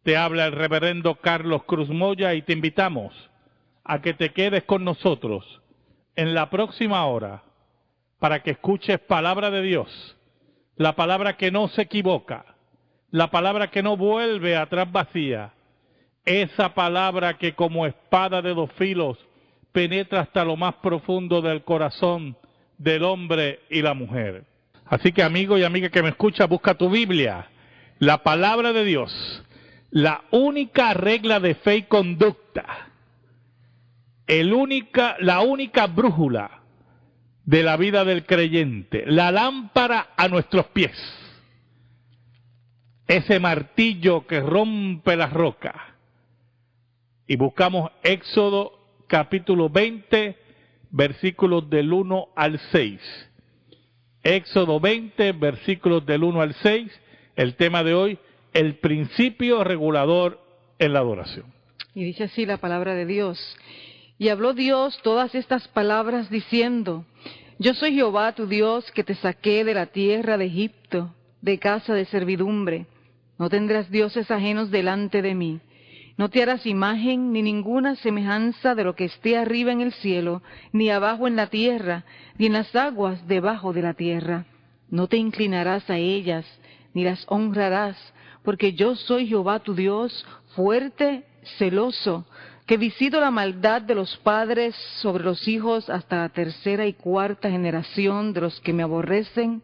Te habla el reverendo Carlos Cruz Moya y te invitamos a que te quedes con nosotros en la próxima hora para que escuches palabra de Dios, la palabra que no se equivoca, la palabra que no vuelve atrás vacía, esa palabra que como espada de dos filos penetra hasta lo más profundo del corazón del hombre y la mujer. Así que amigo y amiga que me escucha, busca tu Biblia, la palabra de Dios, la única regla de fe y conducta, la única brújula de la vida del creyente, la lámpara a nuestros pies, ese martillo que rompe la roca. Y buscamos Éxodo capítulo 20, versículos del 1 al 6. Éxodo 20, versículos del 1 al 6, el tema de hoy, el principio regulador en la adoración. Y dice así la palabra de Dios. Y habló Dios todas estas palabras diciendo: Yo soy Jehová tu Dios, que te saqué de la tierra de Egipto, de casa de servidumbre. No tendrás dioses ajenos delante de mí. No te harás imagen ni ninguna semejanza de lo que esté arriba en el cielo, ni abajo en la tierra, ni en las aguas debajo de la tierra. No te inclinarás a ellas, ni las honrarás, porque yo soy Jehová tu Dios, fuerte, celoso, que visito la maldad de los padres sobre los hijos hasta la tercera y cuarta generación de los que me aborrecen,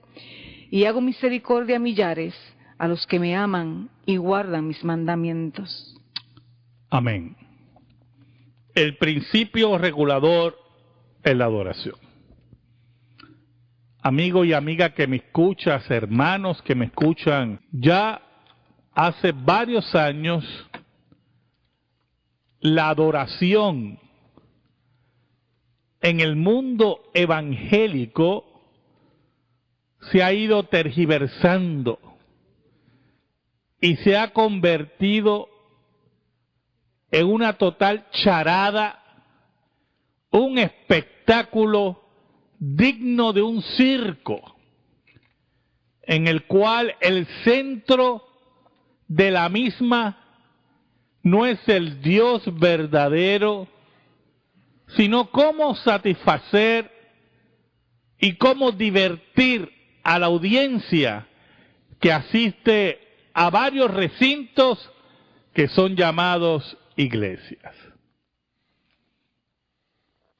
y hago misericordia a millares, a los que me aman y guardan mis mandamientos. Amén. El principio regulador en la adoración. Amigo y amiga que me escuchas, hermanos que me escuchan, ya hace varios años la adoración en el mundo evangélico se ha ido tergiversando y se ha convertido en una total charada, un espectáculo digno de un circo, en el cual el centro de la misma no es el Dios verdadero, sino cómo satisfacer y cómo divertir a la audiencia que asiste a varios recintos que son llamados iglesias.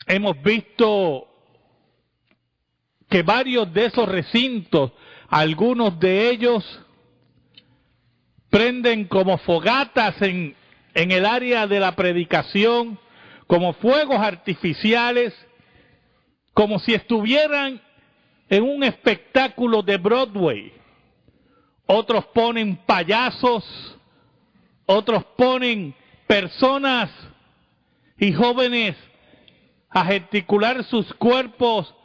Hemos visto que varios de esos recintos, algunos de ellos prenden como fogatas en el área de la predicación, como fuegos artificiales, como si estuvieran en un espectáculo de Broadway. Otros ponen payasos, otros ponen personas y jóvenes a gesticular sus cuerpos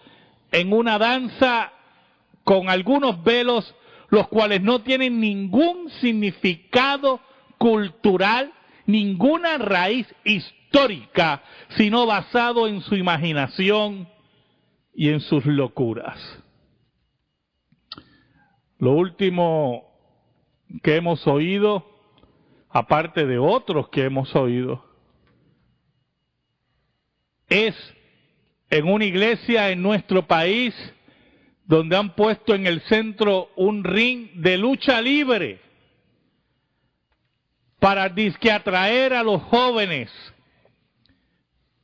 en una danza con algunos velos, los cuales no tienen ningún significado cultural, ninguna raíz histórica, sino basado en su imaginación y en sus locuras. Lo último que hemos oído, aparte de otros que hemos oído, es en una iglesia en nuestro país donde han puesto en el centro un ring de lucha libre para disque atraer a los jóvenes.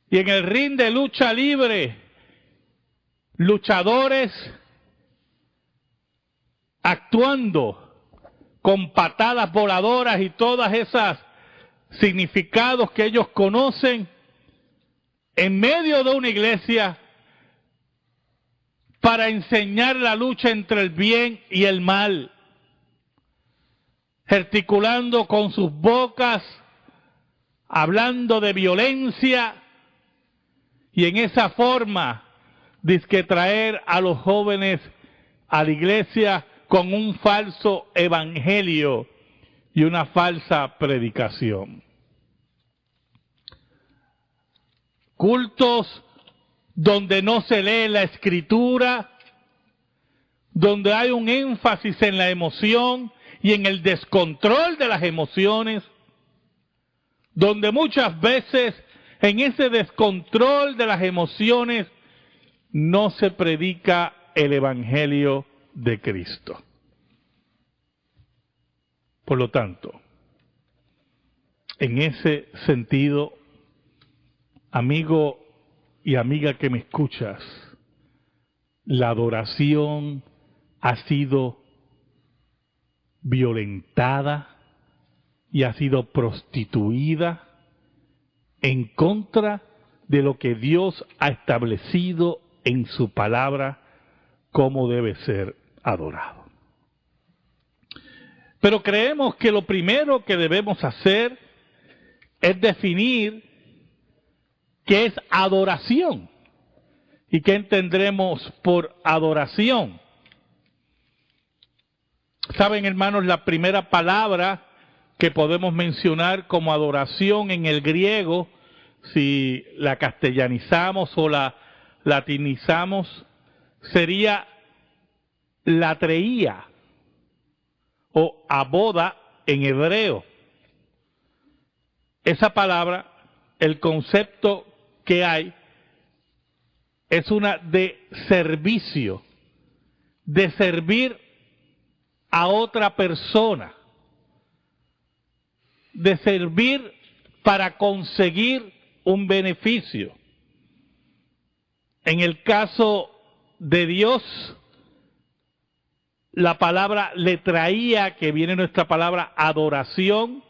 Y en el ring de lucha libre, luchadores actuando con patadas voladoras y todas esas significados que ellos conocen en medio de una iglesia para enseñar la lucha entre el bien y el mal, gesticulando con sus bocas, hablando de violencia y en esa forma dizque traer a los jóvenes a la iglesia con un falso evangelio y una falsa predicación. Cultos donde no se lee la escritura, donde hay un énfasis en la emoción y en el descontrol de las emociones, donde muchas veces en ese descontrol de las emociones no se predica el Evangelio de Cristo. Por lo tanto, en ese sentido, amigo y amiga que me escuchas, la adoración ha sido violentada y ha sido prostituida en contra de lo que Dios ha establecido en su palabra como debe ser adorado. Pero creemos que lo primero que debemos hacer es definir qué es adoración y qué entendremos por adoración. Saben, hermanos, la primera palabra que podemos mencionar como adoración en el griego, si la castellanizamos o la latinizamos, sería latreía o aboda en hebreo. Esa palabra, el concepto que hay, es una de servicio, de servir a otra persona, de servir para conseguir un beneficio. En el caso de Dios, la palabra letraía, que viene nuestra palabra adoración,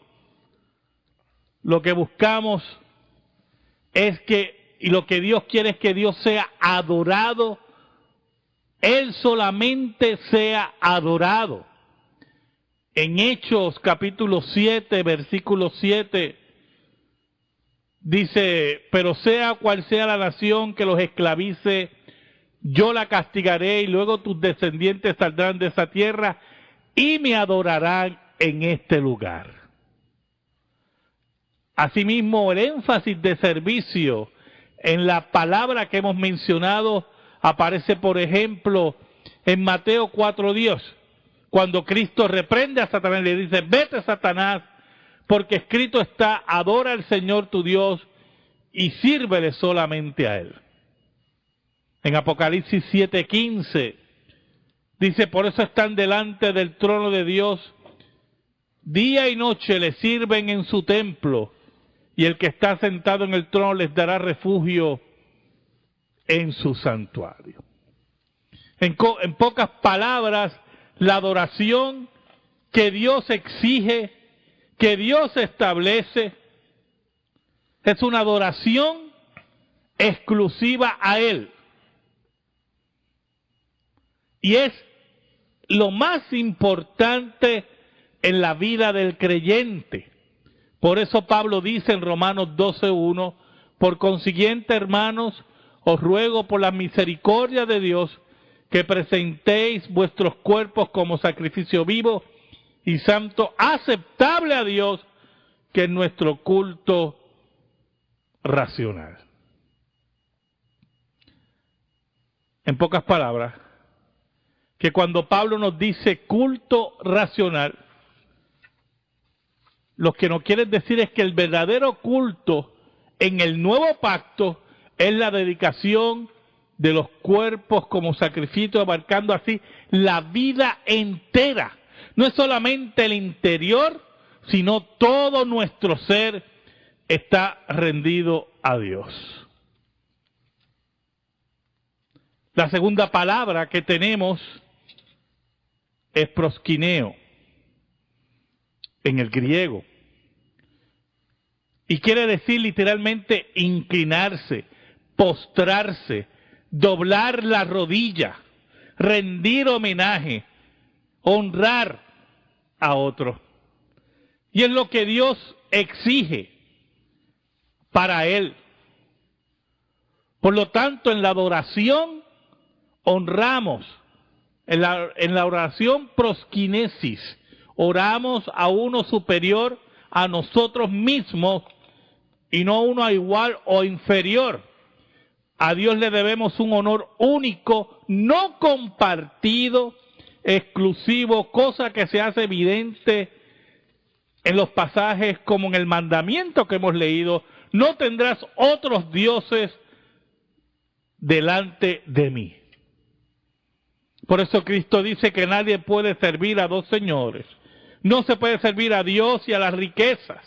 lo que buscamos es que, y lo que Dios quiere es que Dios sea adorado, Él solamente sea adorado. En Hechos capítulo 7, versículo 7, dice, pero sea cual sea la nación que los esclavice, yo la castigaré y luego tus descendientes saldrán de esa tierra y me adorarán en este lugar. Asimismo, el énfasis de servicio en la palabra que hemos mencionado aparece, por ejemplo, en Mateo 4:10, cuando Cristo reprende a Satanás y le dice, vete, Satanás, porque escrito está, adora al Señor tu Dios y sírvele solamente a Él. En Apocalipsis 7:15 dice, por eso están delante del trono de Dios, día y noche le sirven en su templo, y el que está sentado en el trono les dará refugio en su santuario. En pocas palabras, la adoración que Dios exige, que Dios establece, es una adoración exclusiva a Él. Y es lo más importante en la vida del creyente. Por eso Pablo dice en Romanos 12:1, por consiguiente, hermanos, os ruego por la misericordia de Dios que presentéis vuestros cuerpos como sacrificio vivo y santo, aceptable a Dios, que es nuestro culto racional. En pocas palabras, que cuando Pablo nos dice culto racional, lo que nos quiere decir es que el verdadero culto en el nuevo pacto es la dedicación de los cuerpos como sacrificio, abarcando así la vida entera. No es solamente el interior, sino todo nuestro ser está rendido a Dios. La segunda palabra que tenemos es proskineo en el griego. Y quiere decir literalmente inclinarse, postrarse, doblar la rodilla, rendir homenaje, honrar a otro. Y es lo que Dios exige para Él. Por lo tanto, en la adoración honramos, en la oración proskinesis, oramos a uno superior a nosotros mismos y no uno a igual o inferior. A Dios le debemos un honor único, no compartido, exclusivo, cosa que se hace evidente en los pasajes como en el mandamiento que hemos leído, no tendrás otros dioses delante de mí. Por eso Cristo dice que nadie puede servir a dos señores. No se puede servir a Dios y a las riquezas.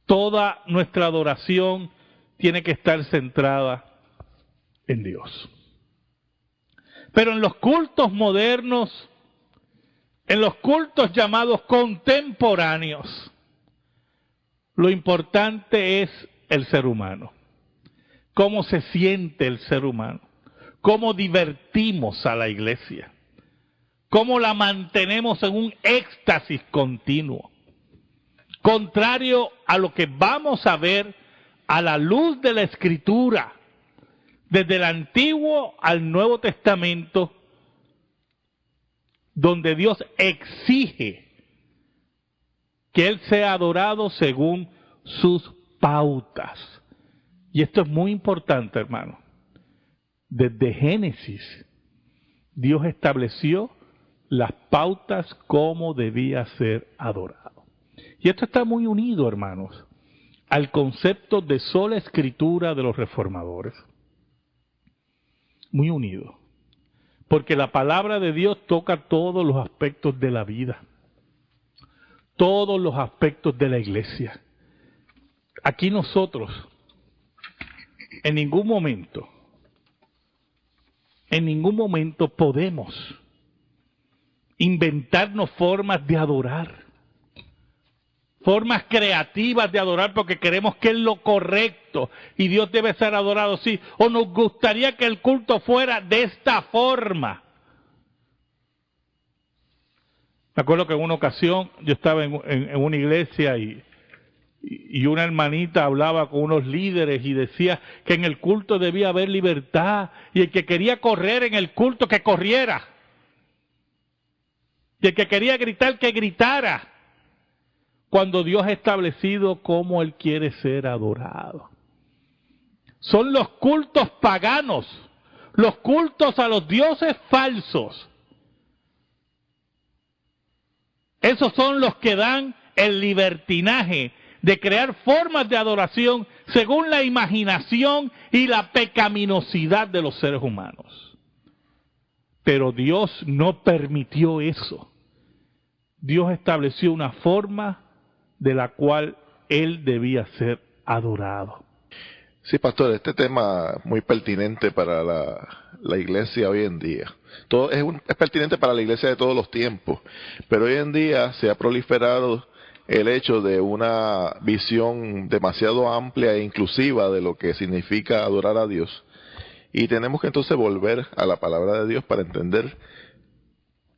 Toda nuestra adoración tiene que estar centrada en Dios. Pero en los cultos modernos, en los cultos llamados contemporáneos, lo importante es el ser humano. Cómo se siente el ser humano. Cómo divertimos a la iglesia. Cómo la mantenemos en un éxtasis continuo. Contrario a lo que vamos a ver a la luz de la Escritura, desde el Antiguo al Nuevo Testamento, donde Dios exige que Él sea adorado según sus pautas. Y esto es muy importante, hermano. Desde Génesis, Dios estableció las pautas cómo debía ser adorado. Y esto está muy unido, hermanos, al concepto de sola escritura de los reformadores. Muy unido. Porque la palabra de Dios toca todos los aspectos de la vida. Todos los aspectos de la iglesia. Aquí nosotros, en ningún momento podemos inventarnos formas de adorar. Formas creativas de adorar porque queremos que es lo correcto y Dios debe ser adorado así. O nos gustaría que el culto fuera de esta forma. Me acuerdo que en una ocasión yo estaba en una iglesia y una hermanita hablaba con unos líderes y decía que en el culto debía haber libertad y el que quería correr en el culto que corriera. Y el que quería gritar que gritara. Cuando Dios ha establecido cómo Él quiere ser adorado. Son los cultos paganos, los cultos a los dioses falsos. Esos son los que dan el libertinaje de crear formas de adoración según la imaginación y la pecaminosidad de los seres humanos. Pero Dios no permitió eso. Dios estableció una forma de la cual Él debía ser adorado. Sí, pastor, este tema es muy pertinente para la iglesia hoy en día. Es pertinente para la iglesia de todos los tiempos, pero hoy en día se ha proliferado el hecho de una visión demasiado amplia e inclusiva de lo que significa adorar a Dios. Y tenemos que entonces volver a la palabra de Dios para entender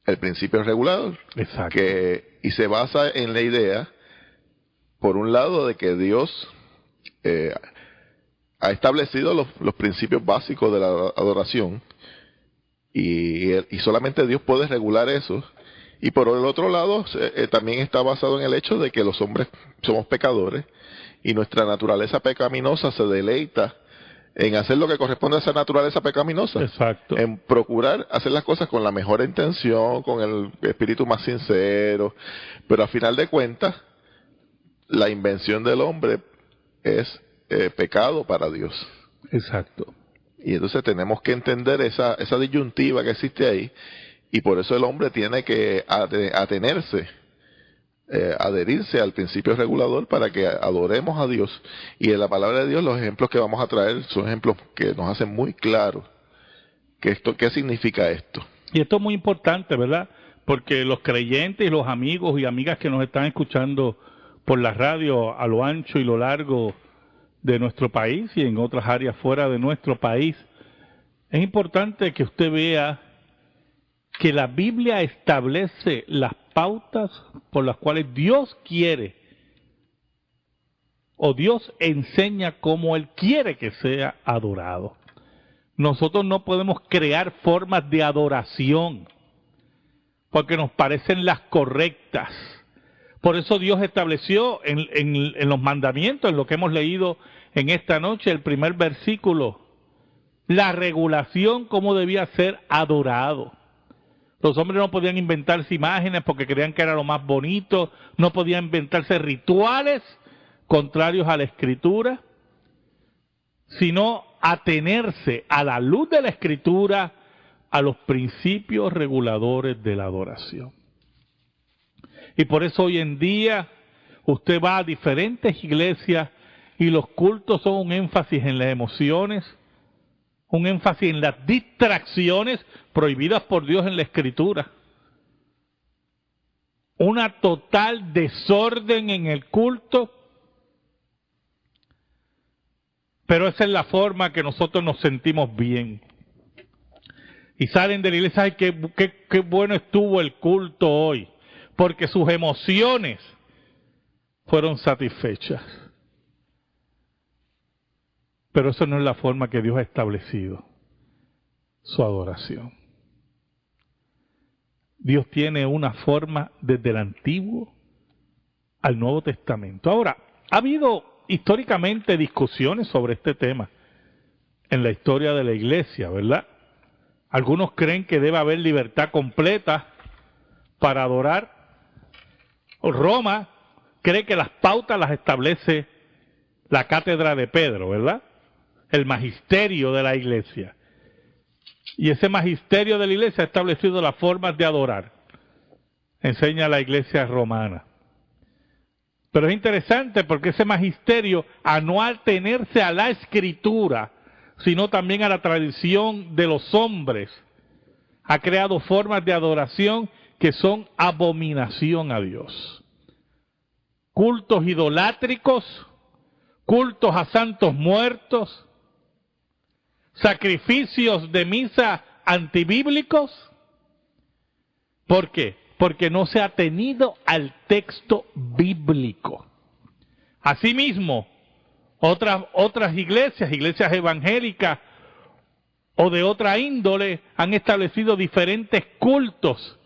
el principio regulador. Exacto. Y se basa en la idea, por un lado, de que Dios ha establecido los principios básicos de la adoración y solamente Dios puede regular eso. Y por el otro lado, también está basado en el hecho de que los hombres somos pecadores y nuestra naturaleza pecaminosa se deleita en hacer lo que corresponde a esa naturaleza pecaminosa. Exacto. En procurar hacer las cosas con la mejor intención, con el espíritu más sincero, pero a final de cuentas, la invención del hombre es pecado para Dios. Exacto. Y entonces tenemos que entender esa disyuntiva que existe ahí, y por eso el hombre tiene que atenerse, adherirse al principio regulador para que adoremos a Dios. Y en la palabra de Dios los ejemplos que vamos a traer son ejemplos que nos hacen muy claro qué significa esto. Y esto es muy importante, ¿verdad? Porque los creyentes y los amigos y amigas que nos están escuchando por la radio a lo ancho y lo largo de nuestro país y en otras áreas fuera de nuestro país, es importante que usted vea que la Biblia establece las pautas por las cuales Dios quiere o Dios enseña cómo Él quiere que sea adorado. Nosotros no podemos crear formas de adoración porque nos parecen las correctas. Por eso Dios estableció en los mandamientos, en lo que hemos leído en esta noche, el primer versículo, la regulación cómo debía ser adorado. Los hombres no podían inventarse imágenes porque creían que era lo más bonito, no podían inventarse rituales contrarios a la Escritura, sino atenerse a la luz de la Escritura, a los principios reguladores de la adoración. Y por eso hoy en día usted va a diferentes iglesias y los cultos son un énfasis en las emociones, un énfasis en las distracciones prohibidas por Dios en la Escritura. Una total desorden en el culto. Pero esa es la forma que nosotros nos sentimos bien. Y salen de la iglesia, ay, qué bueno estuvo el culto hoy, porque sus emociones fueron satisfechas. Pero eso no es la forma que Dios ha establecido su adoración. Dios tiene una forma desde el Antiguo al Nuevo Testamento. Ahora, ha habido históricamente discusiones sobre este tema en la historia de la iglesia, ¿verdad? Algunos creen que debe haber libertad completa para adorar. Roma cree que las pautas las establece la cátedra de Pedro, ¿verdad? El magisterio de la iglesia. Y ese magisterio de la iglesia ha establecido las formas de adorar. Enseña la iglesia romana. Pero es interesante porque ese magisterio, a no atenerse a la Escritura, sino también a la tradición de los hombres, ha creado formas de adoración que son abominación a Dios. Cultos idolátricos, cultos a santos muertos, sacrificios de misa antibíblicos. ¿Por qué? Porque no se ha tenido al texto bíblico. Asimismo, otras iglesias evangélicas o de otra índole han establecido diferentes cultos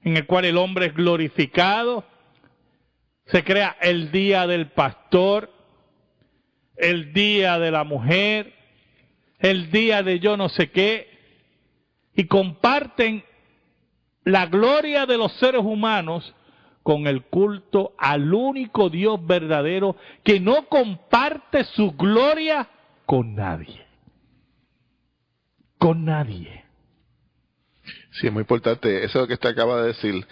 en el cual el hombre es glorificado. Se crea el día del pastor, el día de la mujer, el día de yo no sé qué, y comparten la gloria de los seres humanos con el culto al único Dios verdadero que no comparte su gloria con nadie. Con nadie. Sí, es muy importante. Eso que usted acaba de decir,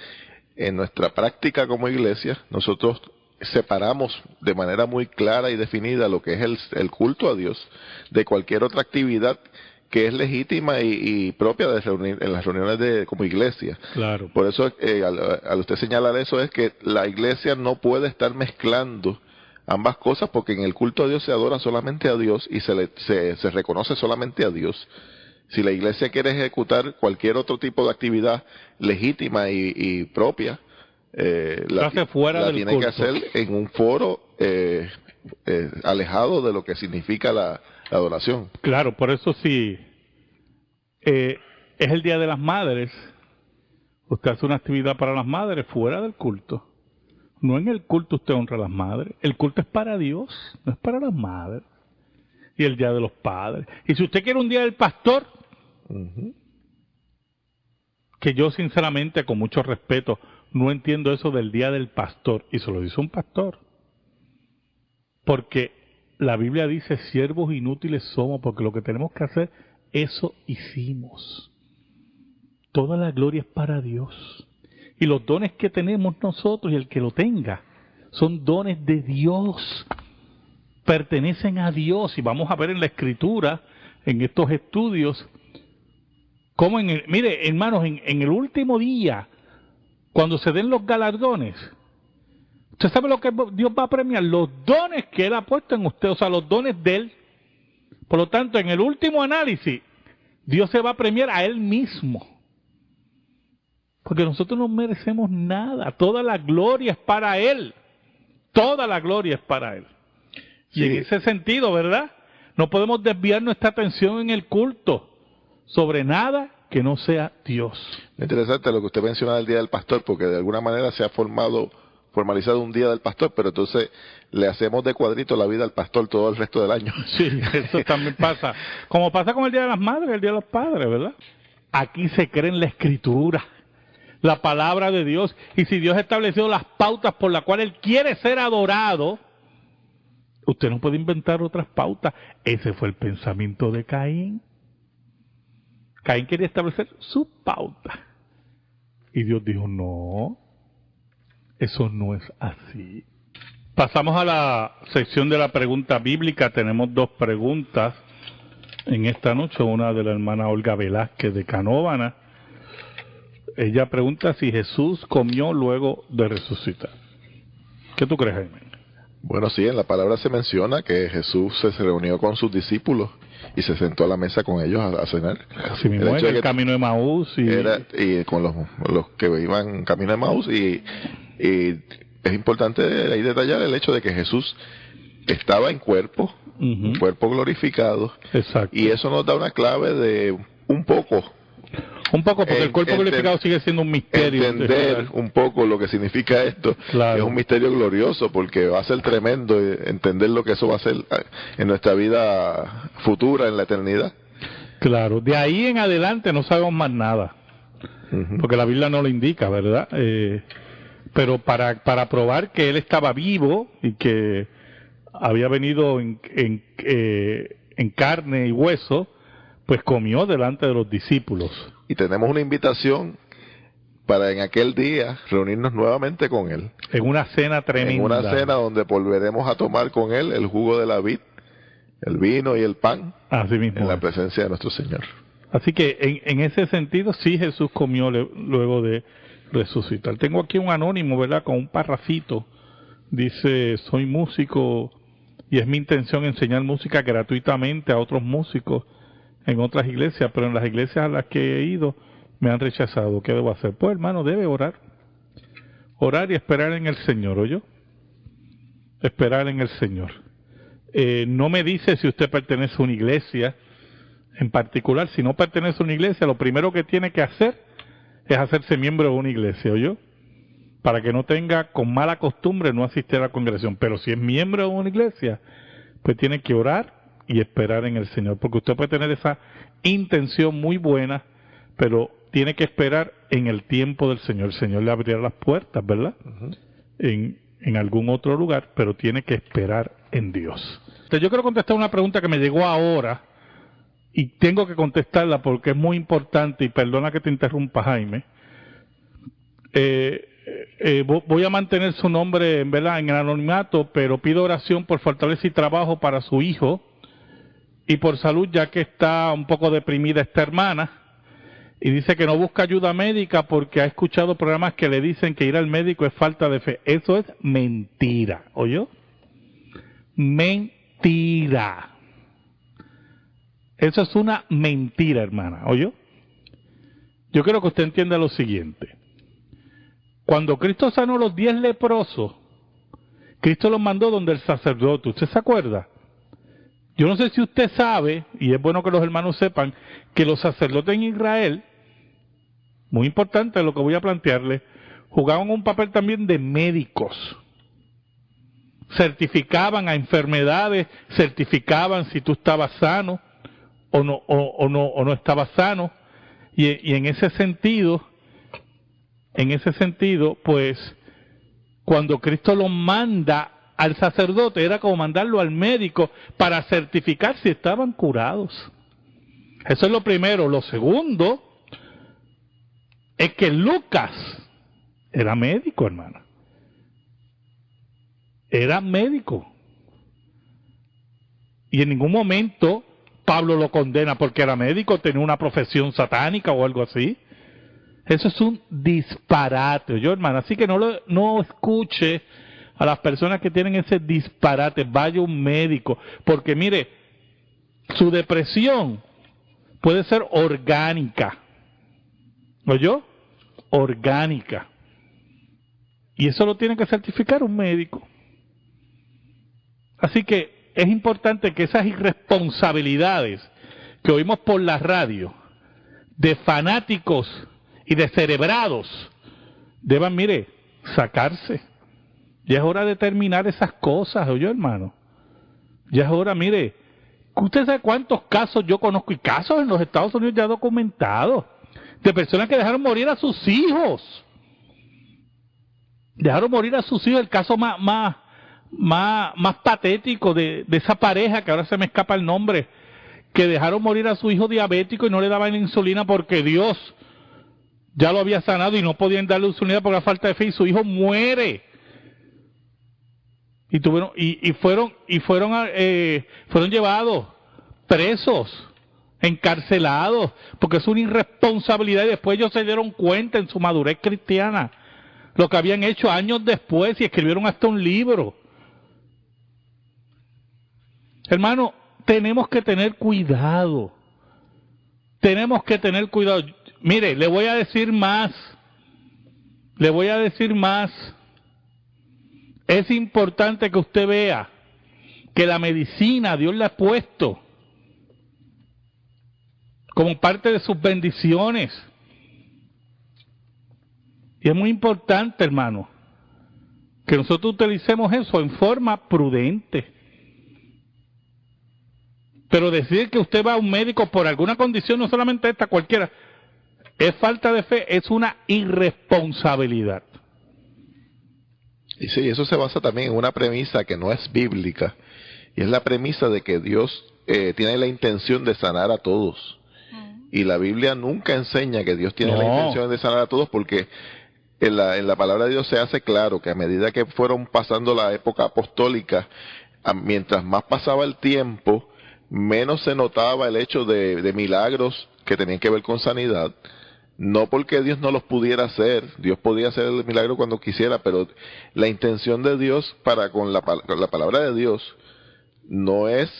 en nuestra práctica como iglesia, nosotros separamos de manera muy clara y definida lo que es el culto a Dios de cualquier otra actividad que es legítima y propia de reunir, en las reuniones como iglesia. Claro. Por eso, al usted señalar eso, es que la iglesia no puede estar mezclando ambas cosas, porque en el culto a Dios se adora solamente a Dios y se reconoce solamente a Dios. Si la iglesia quiere ejecutar cualquier otro tipo de actividad legítima y propia, la tiene que hacer en un foro alejado de lo que significa la adoración. Claro, por eso sí, es el Día de las Madres. Usted hace una actividad para las madres fuera del culto. No en el culto usted honra a las madres. El culto es para Dios, no es para las madres. Y el Día de los Padres. Y si usted quiere un Día del Pastor, que yo sinceramente, con mucho respeto, no entiendo eso del Día del Pastor. Y se lo dice un pastor. Porque la Biblia dice, siervos inútiles somos, porque lo que tenemos que hacer, eso hicimos. Toda la gloria es para Dios. Y los dones que tenemos nosotros, y el que lo tenga, son dones de Dios. Pertenecen a Dios. Y vamos a ver en la Escritura, en estos estudios, cómo mire, hermanos, en el último día, cuando se den los galardones, ¿usted sabe lo que Dios va a premiar? Los dones que Él ha puesto en usted, o sea, los dones de Él. Por lo tanto, en el último análisis, Dios se va a premiar a Él mismo. Porque nosotros no merecemos nada. Toda la gloria es para Él. Toda la gloria es para Él. Y en ese sentido, ¿verdad? No podemos desviar nuestra atención en el culto sobre nada que no sea Dios. Es interesante lo que usted menciona del Día del Pastor, porque de alguna manera se ha formalizado un Día del Pastor, pero entonces le hacemos de cuadrito la vida al pastor todo el resto del año. Sí, eso también pasa. Como pasa con el Día de las Madres, el Día de los Padres, ¿verdad? Aquí se cree en la Escritura. la palabra de Dios, y si Dios ha establecido las pautas por las cuales Él quiere ser adorado, usted no puede inventar otras pautas. Ese fue el pensamiento de Caín. Caín quería establecer su pauta. Y Dios dijo, no, eso no es así. Pasamos a la sección de la pregunta bíblica. Tenemos dos preguntas en esta noche. Una de la hermana Olga Velázquez de Canóvana. Ella pregunta si Jesús comió luego de resucitar. ¿Qué tú crees, Jaime? Bueno, sí, en la palabra se menciona que Jesús se reunió con sus discípulos y se sentó a la mesa con ellos a cenar. Así mismo, en el camino de Maús. Y con los que iban camino de Maús. Y es importante ahí detallar el hecho de que Jesús estaba en cuerpo, un cuerpo glorificado. Exacto. Y eso nos da una clave de un poco, porque el cuerpo glorificado sigue siendo un misterio. Entender un poco lo que significa esto. Claro. Es un misterio glorioso, porque va a ser tremendo entender lo que eso va a ser en nuestra vida futura, en la eternidad. Claro, de ahí en adelante no sabemos más nada, porque la Biblia no lo indica, ¿verdad? Pero para probar que Él estaba vivo y que había venido en carne y hueso, pues comió delante de los discípulos. Y tenemos una invitación para en aquel día reunirnos nuevamente con Él. En una cena tremenda. En una cena donde volveremos a tomar con Él el jugo de la vid, el vino y el pan. Así mismo. En la presencia de nuestro Señor. Así que en ese sentido sí Jesús comió luego de resucitar. Tengo aquí un anónimo, ¿verdad? Con un parrafito. Dice, soy músico y es mi intención enseñar música gratuitamente a otros músicos en otras iglesias, pero en las iglesias a las que he ido me han rechazado. ¿Qué debo hacer? Pues hermano, debe orar y esperar en el Señor, ¿oyó? Esperar en el Señor. No me dice si usted pertenece a una iglesia en particular. Si no pertenece a una iglesia, lo primero que tiene que hacer es hacerse miembro de una iglesia, ¿oyó? Para que no tenga con mala costumbre no asistir a la congregación. Pero si es miembro de una iglesia, pues tiene que orar y esperar en el Señor, porque usted puede tener esa intención muy buena, pero tiene que esperar en el tiempo del Señor. El Señor le abrirá las puertas, ¿verdad? En algún otro lugar, pero tiene que esperar en Dios. Entonces, yo quiero contestar una pregunta que me llegó ahora y tengo que contestarla porque es muy importante, y perdona que te interrumpa, Jaime. Voy a mantener su nombre, ¿verdad?, en el anonimato, pero pido oración por fortaleza y trabajo para su hijo y por salud, ya que está un poco deprimida esta hermana, y dice que no busca ayuda médica porque ha escuchado programas que le dicen que ir al médico es falta de fe. Eso es mentira, ¿oyó? Mentira. Eso es una mentira, hermana, ¿oyó? Yo quiero que usted entienda lo siguiente. Cuando Cristo sanó a los 10 leprosos, Cristo los mandó donde el sacerdote. ¿Usted se acuerda? Yo no sé si usted sabe, y es bueno que los hermanos sepan, que los sacerdotes en Israel, muy importante lo que voy a plantearle, jugaban un papel también de médicos. Certificaban a enfermedades, certificaban si tú estabas sano o no estabas sano, y en ese sentido, pues, cuando Cristo los manda al sacerdote, era como mandarlo al médico para certificar si estaban curados. Eso es lo primero. Lo segundo es que Lucas era médico, hermana. Era médico. Y en ningún momento Pablo lo condena porque era médico, tenía una profesión satánica o algo así. Eso es un disparate, yo, hermana. Así que no escuche a las personas que tienen ese disparate. Vaya un médico, porque mire, su depresión puede ser orgánica, ¿oyó? Orgánica, y eso lo tiene que certificar un médico. Así que es importante que esas irresponsabilidades que oímos por la radio de fanáticos y descerebrados deban, mire, sacarse. Ya es hora de terminar esas cosas, ¿oyó, hermano? Ya es hora, mire, usted sabe cuántos casos yo conozco, y casos en los Estados Unidos ya documentados, de personas que dejaron morir a sus hijos. Dejaron morir a sus hijos. El caso más patético de esa pareja, que ahora se me escapa el nombre, que dejaron morir a su hijo diabético y no le daban insulina porque Dios ya lo había sanado y no podían darle insulina por la falta de fe, y su hijo muere. Y fueron llevados presos, encarcelados, porque es una irresponsabilidad, y después ellos se dieron cuenta en su madurez cristiana lo que habían hecho años después y escribieron hasta un libro. Hermano, tenemos que tener cuidado. Tenemos que tener cuidado. Mire, le voy a decir más. Es importante que usted vea que la medicina Dios la ha puesto como parte de sus bendiciones. Y es muy importante, hermano, que nosotros utilicemos eso en forma prudente. Pero decir que usted va a un médico por alguna condición, no solamente esta, cualquiera, es falta de fe, es una irresponsabilidad. Y sí, eso se basa también en una premisa que no es bíblica, y es la premisa de que Dios tiene la intención de sanar a todos. Y la Biblia nunca enseña que Dios tiene la intención de sanar a todos, porque en la palabra de Dios se hace claro que a medida que fueron pasando la época apostólica, mientras más pasaba el tiempo, menos se notaba el hecho de milagros que tenían que ver con sanidad. No porque Dios no los pudiera hacer, Dios podía hacer el milagro cuando quisiera, pero la intención de Dios con la palabra de Dios no es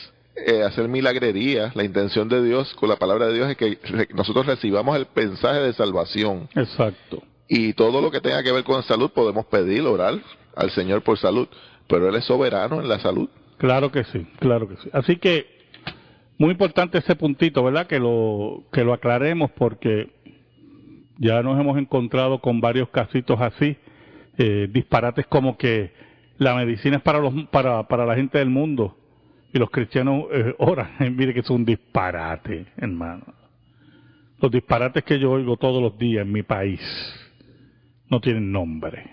hacer milagrería. La intención de Dios con la palabra de Dios es que nosotros recibamos el mensaje de salvación. Exacto. Y todo lo que tenga que ver con salud podemos pedir, orar al Señor por salud, pero Él es soberano en la salud. Claro que sí, claro que sí. Así que muy importante ese puntito, ¿verdad? Que lo aclaremos, porque ya nos hemos encontrado con varios casitos así, disparates como que la medicina es para la gente del mundo y los cristianos oran. Mire que es un disparate, hermano. Los disparates que yo oigo todos los días en mi país no tienen nombre.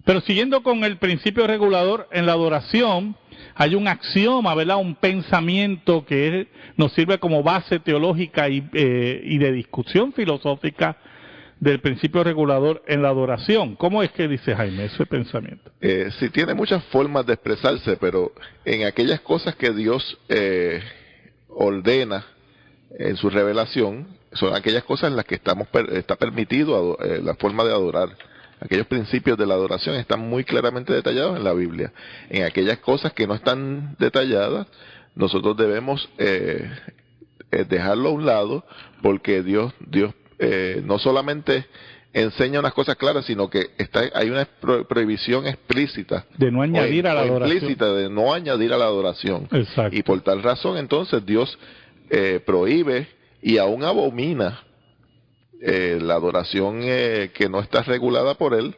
Pero siguiendo con el principio regulador en la adoración, hay un axioma, ¿verdad? Un pensamiento que nos sirve como base teológica y de discusión filosófica del principio regulador en la adoración. ¿Cómo es que dice Jaime ese pensamiento? Sí, tiene muchas formas de expresarse, pero en aquellas cosas que Dios ordena en su revelación, son aquellas cosas en las que está permitido la forma de adorar. Aquellos principios de la adoración están muy claramente detallados en la Biblia. En aquellas cosas que no están detalladas, nosotros debemos dejarlo a un lado, porque Dios no solamente enseña unas cosas claras, sino que hay una prohibición explícita de no añadir a la adoración. Implícita de no añadir a la adoración. Exacto. Y por tal razón, entonces, Dios prohíbe y aún abomina la adoración que no está regulada por Él,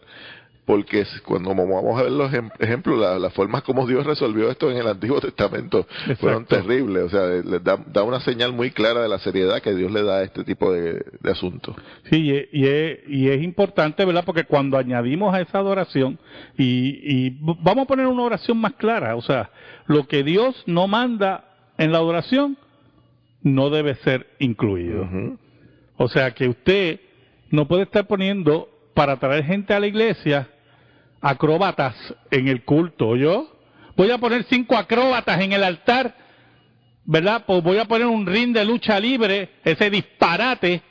porque cuando vamos a ver los ejemplos, las formas como Dios resolvió esto en el Antiguo Testamento fueron terribles. O sea, les da una señal muy clara de la seriedad que Dios le da a este tipo de asuntos. Sí, y es importante, ¿verdad? Porque cuando añadimos a esa adoración, y vamos a poner una oración más clara, o sea, lo que Dios no manda en la adoración no debe ser incluido. O sea, que usted no puede estar poniendo, para traer gente a la iglesia, acróbatas en el culto. Yo voy a poner 5 acróbatas en el altar, ¿verdad? Pues voy a poner un ring de lucha libre, ese disparate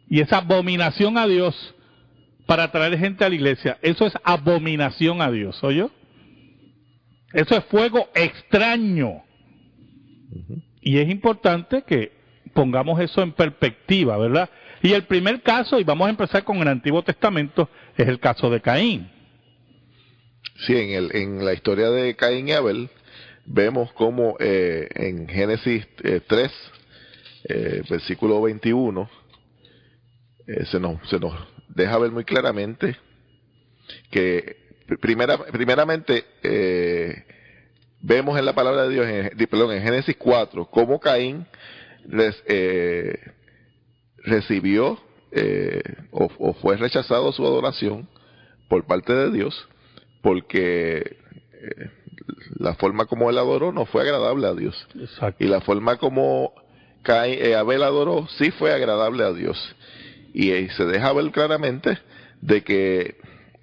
y esa abominación a Dios para traer gente a la iglesia. Eso es abominación a Dios, ¿oyó? Eso es fuego extraño. Y es importante que pongamos eso en perspectiva, ¿verdad? Y el primer caso, y vamos a empezar con el Antiguo Testamento, es el caso de Caín. Sí, en la historia de Caín y Abel, vemos como en Génesis 3, versículo 21, se nos deja ver muy claramente que primeramente vemos en la palabra de Dios, en Génesis 4, cómo Caín recibió o fue rechazado su adoración por parte de Dios, porque la forma como él adoró no fue agradable a Dios. Exacto. Y la forma como Abel adoró sí fue agradable a Dios. Y se deja ver claramente de que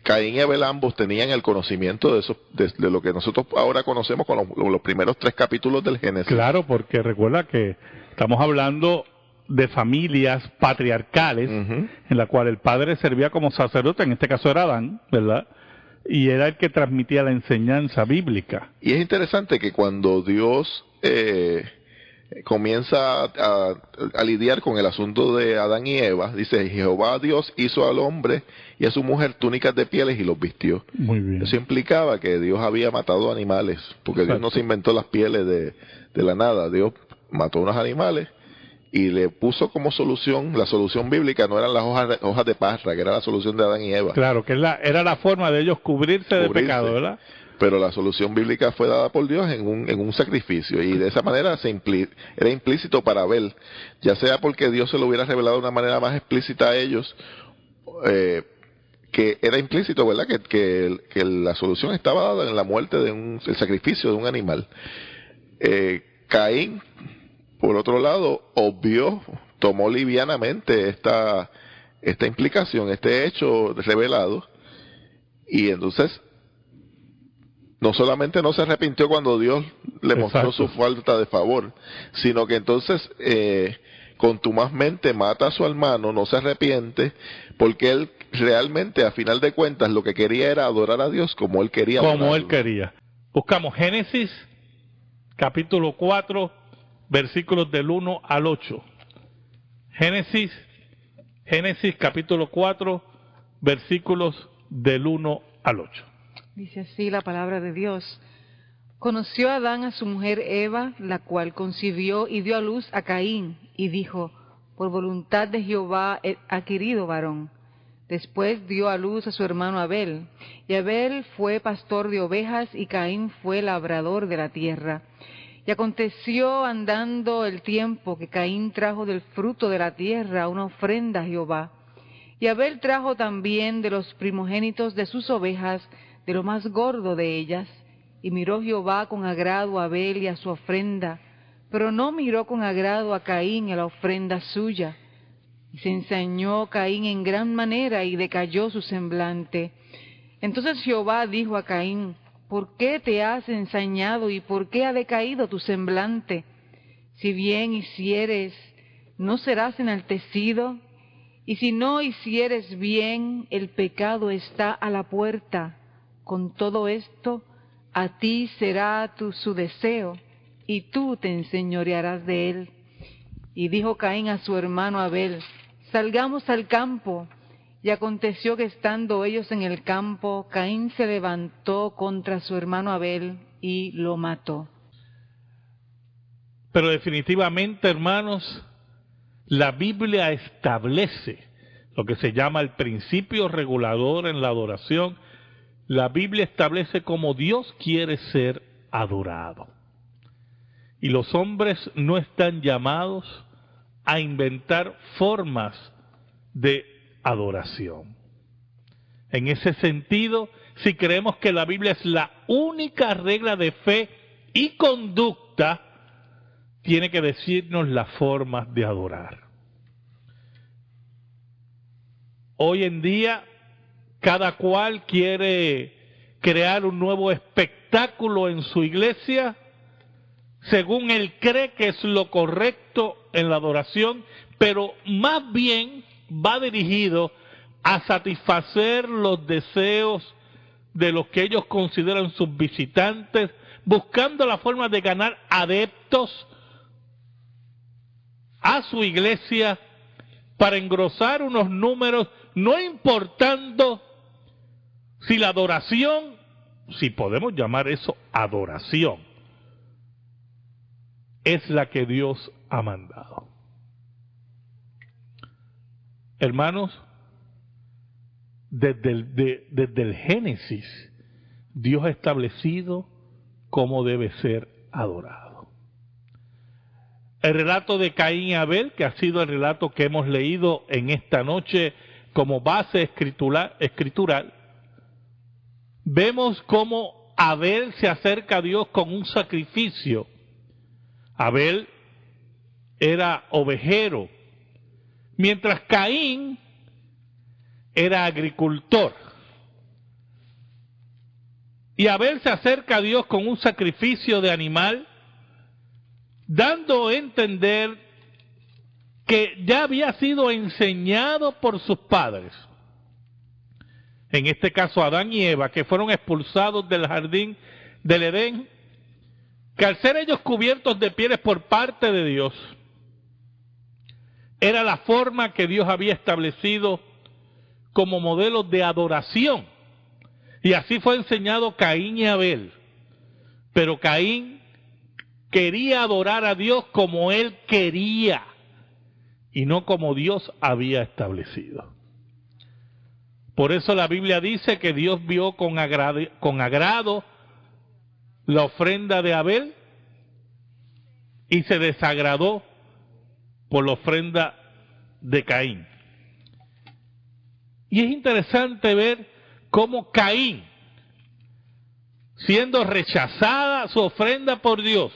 Caín y Abel ambos tenían el conocimiento de eso, de lo que nosotros ahora conocemos con los primeros 3 capítulos del Génesis. Claro, porque recuerda que estamos hablando de familias patriarcales, en la cual el padre servía como sacerdote, en este caso era Adán, ¿verdad? Y era el que transmitía la enseñanza bíblica. Y es interesante que cuando Dios comienza a lidiar con el asunto de Adán y Eva, dice: Jehová Dios hizo al hombre y a su mujer túnicas de pieles y los vistió. Muy bien. Eso implicaba que Dios había matado animales, porque Dios no se inventó las pieles de la nada. Dios mató unos animales y le puso como solución, la solución bíblica no eran las hojas de parra, que era la solución de Adán y Eva. Claro, que era la forma de ellos cubrirse de pecado, ¿verdad? Pero la solución bíblica fue dada por Dios en un sacrificio, y de esa manera era implícito para Abel, ya sea porque Dios se lo hubiera revelado de una manera más explícita a ellos, que era implícito, ¿verdad? Que la solución estaba dada en la muerte el sacrificio de un animal. Caín, por otro lado, tomó livianamente esta implicación, este hecho revelado, y entonces no solamente no se arrepintió cuando Dios le mostró su falta de favor, sino que entonces contumazmente mata a su hermano, no se arrepiente, porque él realmente, a final de cuentas, lo que quería era adorar a Dios como él quería. Como él quería. Buscamos Génesis, capítulo 4, versículos del 1 al 8. Génesis capítulo 4, versículos del 1 al 8. Dice así la palabra de Dios. Conoció Adán a su mujer Eva, la cual concibió y dio a luz a Caín, y dijo: por voluntad de Jehová he adquirido varón. Después dio a luz a su hermano Abel, y Abel fue pastor de ovejas, y Caín fue labrador de la tierra. Y aconteció andando el tiempo que Caín trajo del fruto de la tierra una ofrenda a Jehová. Y Abel trajo también de los primogénitos de sus ovejas, de lo más gordo de ellas. Y miró Jehová con agrado a Abel y a su ofrenda, pero no miró con agrado a Caín y a la ofrenda suya. Y se ensañó Caín en gran manera y decayó su semblante. Entonces Jehová dijo a Caín: ¿por qué te has ensañado y por qué ha decaído tu semblante? Si bien hicieres, ¿no serás enaltecido? Y si no hicieres bien, el pecado está a la puerta. Con todo esto, a ti será su deseo, y tú te enseñorearás de él. Y dijo Caín a su hermano Abel: salgamos al campo. Y aconteció que estando ellos en el campo, Caín se levantó contra su hermano Abel y lo mató. Pero definitivamente, hermanos, la Biblia establece lo que se llama el principio regulador en la adoración. La Biblia establece cómo Dios quiere ser adorado. Y los hombres no están llamados a inventar formas de adoración. En ese sentido, si creemos que la Biblia es la única regla de fe y conducta, tiene que decirnos las formas de adorar. Hoy en día, cada cual quiere crear un nuevo espectáculo en su iglesia, según él cree que es lo correcto en la adoración, pero más bien va dirigido a satisfacer los deseos de los que ellos consideran sus visitantes, buscando la forma de ganar adeptos a su iglesia para engrosar unos números, no importando si la adoración, si podemos llamar eso adoración, es la que Dios ha mandado. Hermanos, desde el Génesis, Dios ha establecido cómo debe ser adorado. el relato de Caín y Abel, que ha sido el relato que hemos leído en esta noche como base escritural, vemos cómo Abel se acerca a Dios con un sacrificio. Abel era ovejero, mientras Caín era agricultor. Y Abel se acerca a Dios con un sacrificio de animal, dando a entender que ya había sido enseñado por sus padres, en este caso Adán y Eva, que fueron expulsados del jardín del Edén, que al ser ellos cubiertos de pieles por parte de Dios, era la forma que Dios había establecido como modelo de adoración. Y así fue enseñado Caín y Abel. Pero Caín quería adorar a Dios como él quería y no como Dios había establecido. Por eso la Biblia dice que Dios vio con agrado la ofrenda de Abel y se desagradó por la ofrenda de Caín. Y es interesante ver cómo Caín, siendo rechazada su ofrenda por Dios,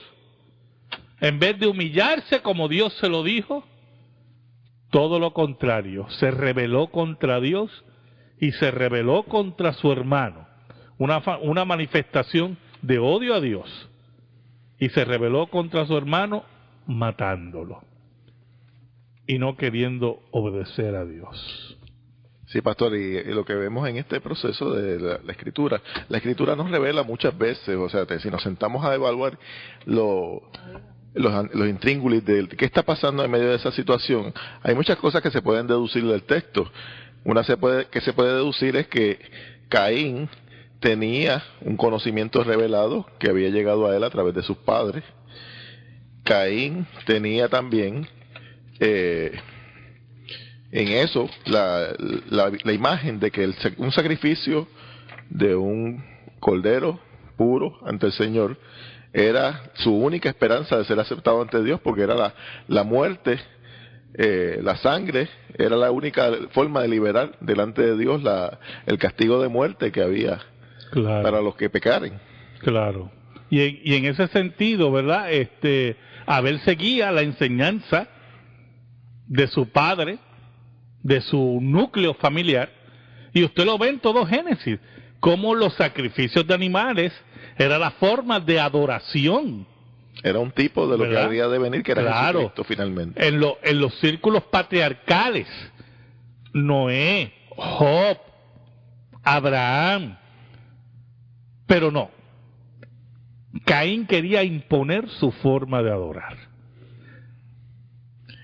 en vez de humillarse como Dios se lo dijo, todo lo contrario, se rebeló contra Dios y se rebeló contra su hermano. Una manifestación de odio a Dios. Y se rebeló contra su hermano matándolo. Y no queriendo obedecer a Dios. Sí, pastor, y lo que vemos en este proceso de la Escritura nos revela muchas veces, o sea, si nos sentamos a evaluar los intríngulis de qué está pasando en medio de esa situación, hay muchas cosas que se pueden deducir del texto. Una que se puede deducir es que Caín tenía un conocimiento revelado que había llegado a él a través de sus padres. Caín tenía también en eso la imagen de que un sacrificio de un cordero puro ante el Señor era su única esperanza de ser aceptado ante Dios, porque era la muerte, la sangre era la única forma de liberar delante de Dios el castigo de muerte que había, claro, para los que pecaren. Claro. Y en ese sentido, ¿verdad? Abel seguía la enseñanza de su padre, de su núcleo familiar, y usted lo ve en todo Génesis, como los sacrificios de animales era la forma de adoración. Era un tipo de lo, ¿verdad?, que había de venir, que era, claro, Jesucristo finalmente. En los círculos patriarcales, Noé, Job, Abraham, pero no. Caín quería imponer su forma de adorar.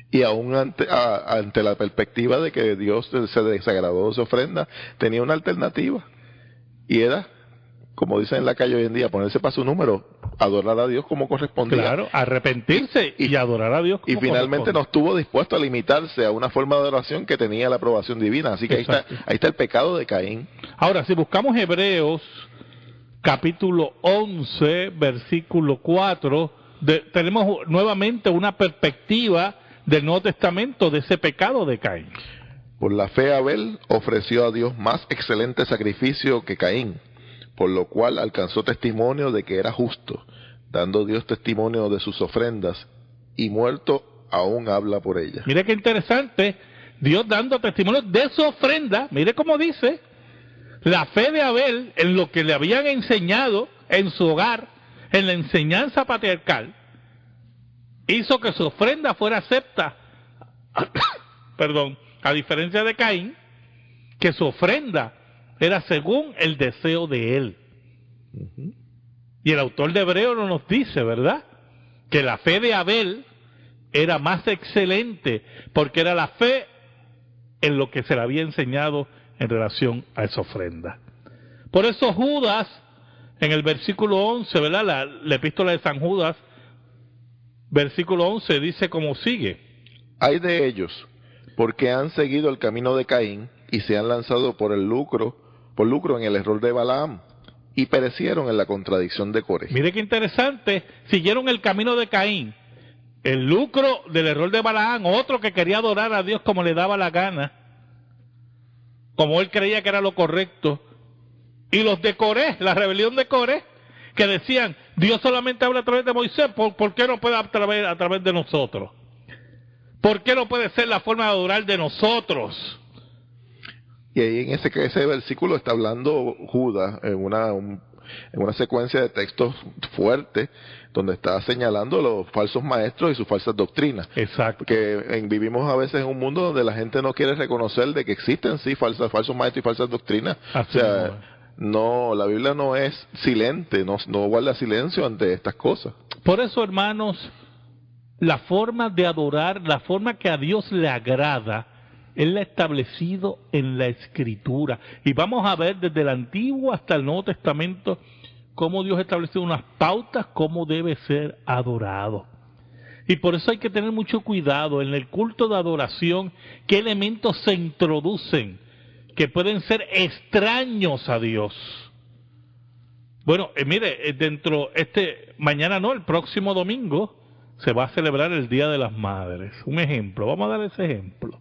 Y aún ante la perspectiva de que Dios se desagradó de su ofrenda, tenía una alternativa. Y era, como dicen en la calle hoy en día, ponerse para su número, adorar a Dios como correspondía. Claro, arrepentirse y adorar a Dios como corresponde. Y finalmente no estuvo dispuesto a limitarse a una forma de adoración que tenía la aprobación divina. Así que ahí está el pecado de Caín. Ahora, si buscamos Hebreos, capítulo 11, versículo 4, tenemos nuevamente una perspectiva del Nuevo Testamento de ese pecado de Caín. Por la fe Abel ofreció a Dios más excelente sacrificio que Caín, por lo cual alcanzó testimonio de que era justo, dando Dios testimonio de sus ofrendas, y muerto aún habla por ella. Mire qué interesante, Dios dando testimonio de su ofrenda. Mire cómo dice, la fe de Abel en lo que le habían enseñado en su hogar, en la enseñanza patriarcal, hizo que su ofrenda fuera acepta. Perdón, a diferencia de Caín, que su ofrenda era según el deseo de él. Y el autor de Hebreos nos dice, ¿verdad?, que la fe de Abel era más excelente, porque era la fe en lo que se le había enseñado en relación a esa ofrenda. Por eso Judas, en el versículo 11, ¿verdad?, la epístola de San Judas, versículo 11, dice como sigue: Hay de ellos, porque han seguido el camino de Caín y se han lanzado por lucro en el error de Balaam, y perecieron en la contradicción de Coré. Mire qué interesante, siguieron el camino de Caín. El lucro del error de Balaam, otro que quería adorar a Dios como le daba la gana, como él creía que era lo correcto. Y los de Coré, la rebelión de Coré, que decían, Dios solamente habla a través de Moisés, ¿por qué no puede a través de nosotros? ¿Por qué no puede ser la forma de adorar de nosotros? Y ahí en ese versículo está hablando Judas en una secuencia de textos fuertes, donde está señalando los falsos maestros y sus falsas doctrinas. Exacto. Porque vivimos a veces en un mundo donde la gente no quiere reconocer de que existen sí falsos maestros y falsas doctrinas. Así o sea, no, la Biblia no es silente, no guarda silencio ante estas cosas. Por eso, hermanos, la forma de adorar, la forma que a Dios le agrada, Él la ha establecido en la Escritura. Y vamos a ver desde el Antiguo hasta el Nuevo Testamento cómo Dios ha establecido unas pautas, cómo debe ser adorado. Y por eso hay que tener mucho cuidado en el culto de adoración, qué elementos se introducen que pueden ser extraños a Dios. Bueno, mire, mañana no, el próximo domingo se va a celebrar el Día de las Madres. Un ejemplo, vamos a dar ese ejemplo.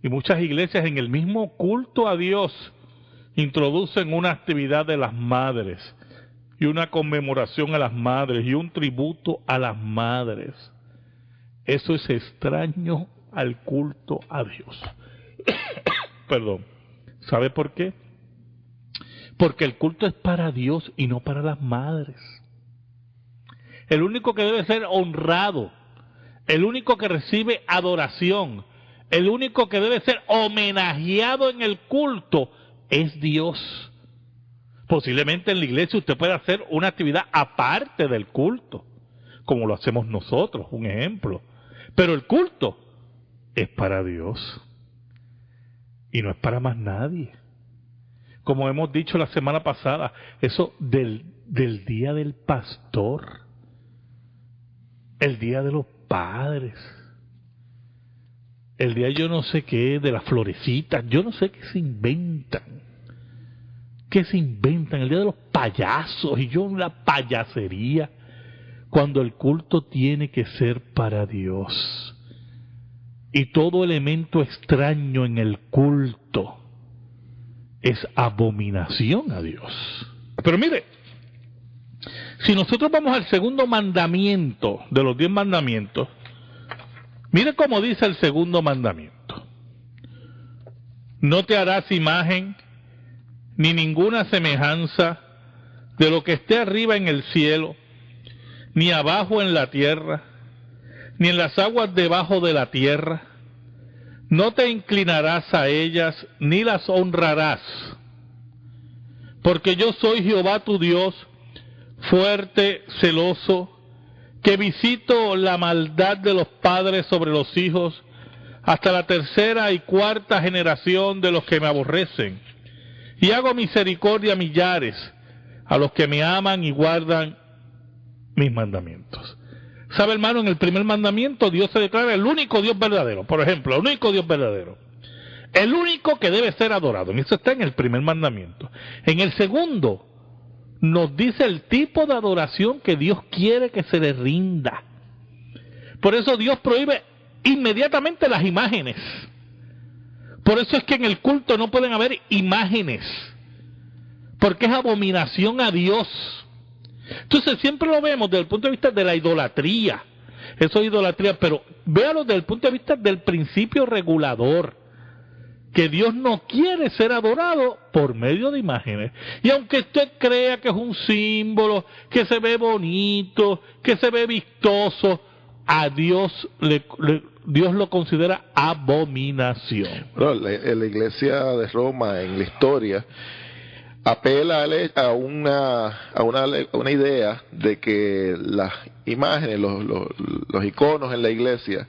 Y muchas iglesias en el mismo culto a Dios introducen una actividad de las madres y una conmemoración a las madres y un tributo a las madres. Eso es extraño al culto a Dios. Perdón. ¿Sabe por qué? Porque el culto es para Dios y no para las madres. El único que debe ser honrado, el único que recibe adoración, el único que debe ser homenajeado en el culto es Dios. Posiblemente en la iglesia usted puede hacer una actividad aparte del culto, como lo hacemos nosotros, un ejemplo. Pero el culto es para Dios y no es para más nadie. Como hemos dicho la semana pasada, eso del día del pastor, el día de los padres, el día yo no sé qué, de las florecitas, yo no sé qué se inventan. ¿Qué se inventan? El día de los payasos y yo la payasería, cuando el culto tiene que ser para Dios. Y todo elemento extraño en el culto es abominación a Dios. Pero mire, si nosotros vamos al segundo mandamiento de los 10 mandamientos, mire cómo dice el segundo mandamiento. No te harás imagen ni ninguna semejanza de lo que esté arriba en el cielo, ni abajo en la tierra, ni en las aguas debajo de la tierra. No te inclinarás a ellas, ni las honrarás. Porque yo soy Jehová tu Dios, fuerte, celoso, que visito la maldad de los padres sobre los hijos, hasta la tercera y cuarta generación de los que me aborrecen. Y hago misericordia a millares, a los que me aman y guardan mis mandamientos. ¿Sabe, hermano? En el primer mandamiento Dios se declara el único Dios verdadero. Por ejemplo, el único Dios verdadero. El único que debe ser adorado. Eso está en el primer mandamiento. En el segundo, nos dice el tipo de adoración que Dios quiere que se le rinda. Por eso Dios prohíbe inmediatamente las imágenes. Por eso es que en el culto no pueden haber imágenes, porque es abominación a Dios. Entonces siempre lo vemos desde el punto de vista de la idolatría. Eso es idolatría, pero véalo desde el punto de vista del principio regulador, que Dios no quiere ser adorado por medio de imágenes. Y aunque usted crea que es un símbolo, que se ve bonito, que se ve vistoso, a Dios Dios lo considera abominación. Bueno, la iglesia de Roma en la historia apela a una idea de que las imágenes, los iconos en la iglesia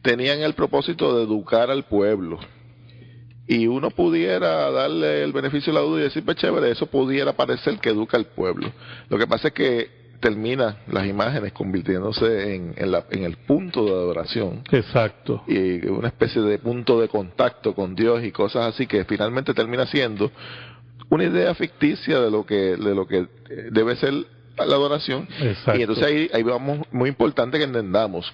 tenían el propósito de educar al pueblo. Y uno pudiera darle el beneficio de la duda y decir, pues chévere, eso pudiera parecer que educa al pueblo. Lo que pasa es que termina las imágenes convirtiéndose en el punto de adoración. Exacto. Y una especie de punto de contacto con Dios y cosas así, que finalmente termina siendo una idea ficticia de lo que debe ser la adoración. Exacto. Y entonces ahí vamos, muy importante que entendamos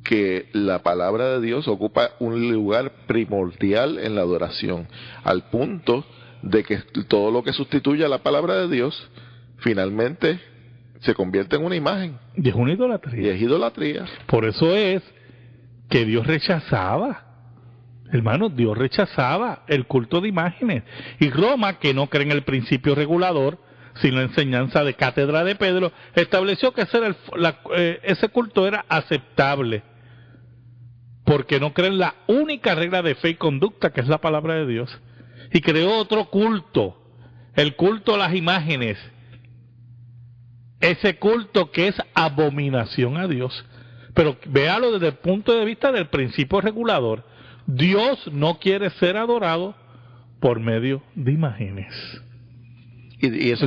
que la palabra de Dios ocupa un lugar primordial en la adoración, al punto de que todo lo que sustituye a la palabra de Dios finalmente se convierte en una imagen. Y es una idolatría. Y es idolatría. Por eso es que Dios rechazaba, hermano, Dios rechazaba el culto de imágenes. Y Roma, que no cree en el principio regulador, sino enseñanza de cátedra de Pedro, estableció que ese culto era aceptable, porque no creen la única regla de fe y conducta, que es la palabra de Dios. Y creó otro culto, el culto a las imágenes, ese culto que es abominación a Dios. Pero véalo desde el punto de vista del principio regulador. Dios no quiere ser adorado por medio de imágenes. Y eso